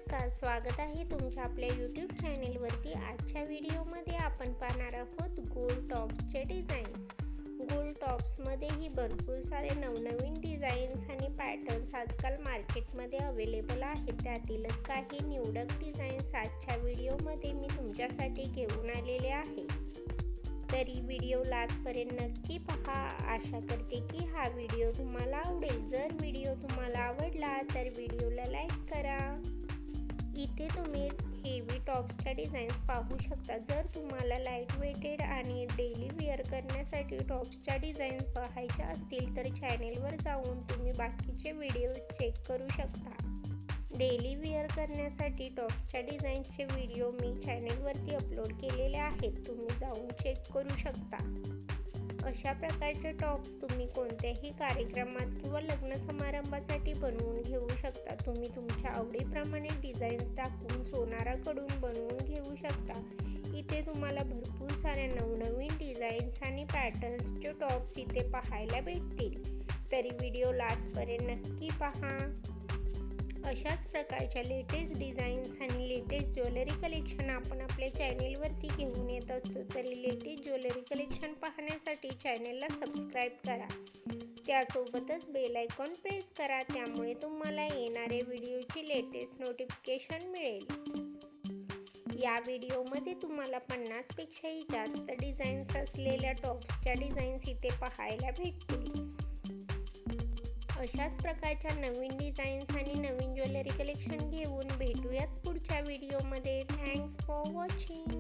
नमस्कार, स्वागत आहे तुमच्या आपल्या यूट्यूब चॅनेलवरती। आजच्या व्हिडिओमध्ये आपण पाहणार आहोत गोल्ड टॉप्सचे डिझाईन्स। गोल्ड टॉप्समध्येही भरपूर सारे नवनवीन डिझाईन्स आणि पॅटर्न्स आजकाल मार्केटमध्ये अवेलेबल आहेत। त्यातीलच काही निवडक डिझाईन्स आजच्या व्हिडिओमध्ये मी तुमच्यासाठी घेऊन आलेले आहे। तरी व्हिडिओ लास्टपर्यंत नक्की पहा। आशा करते की हा व्हिडिओ तुम्हाला आवडेल। जर व्हिडिओ तुम्हाला आवडला तर व्हिडिओला लाईक करा। इथे तुम्ही हेवी टॉप्सच्या डिझाईन्स पाहू शकता। जर तुम्हाला लाईट वेटेड आणि डेली वेअर करण्यासाठी टॉप्सच्या डिझाईन्स पाहायच्या असतील तर चॅनेलवर जाऊन तुम्ही बाकीचे व्हिडिओ चेक करू शकता। डेली वेअर करण्यासाठी टॉप्सच्या डिझाईन्सचे व्हिडिओ मी चॅनेलवरती अपलोड केलेले आहेत, तुम्ही जाऊन चेक करू शकता। अशा प्रकारचे टॉप्स तुम्ही कोणत्याही कार्यक्रमात किंवा लग्न समारंभासाठी बनवून घेऊ शकता। तुम्ही तुमच्या आवडीप्रमाणे डिझाईन्स दाखवून सोनाराकडून बनवून घेऊ शकता। इथे तुम्हाला भरपूर साऱ्या नवनवीन डिझाईन्स आणि पॅटर्न्सचे टॉप्स इथे पाहायला भेटतील। तरी व्हिडिओ लास्टपर्यंत नक्की पहा। अशाच प्रकारच्या लेटेस्ट डिझाईन्स आणि लेटेस्ट ज्वेलरी कलेक्शन आपण आपल्या चॅनेलवरती घेऊन येत असतो। तरी लेटेस्ट ज्वेलरी कलेक्शन पाहण्यासाठी चॅनेलला सबस्क्राईब करा, त्यासोबतच बेल आयकॉन प्रेस करा, त्यामुळे तुम्हाला येणाऱ्या व्हिडिओची लेटेस्ट नोटिफिकेशन मिळेल। या व्हिडिओमध्ये तुम्हाला 50 पेक्षाही जास्त डिझाईन्स असलेल्या टॉप्सच्या डिझाईन्स इथे पाहायला भेटतील। अशाच प्रकारच्या नवीन डिझाईन्स आणि नवीन ज्वेलरी कलेक्शन घेऊन भेटूयात पुढच्या व्हिडिओमध्ये। Thanks for watching.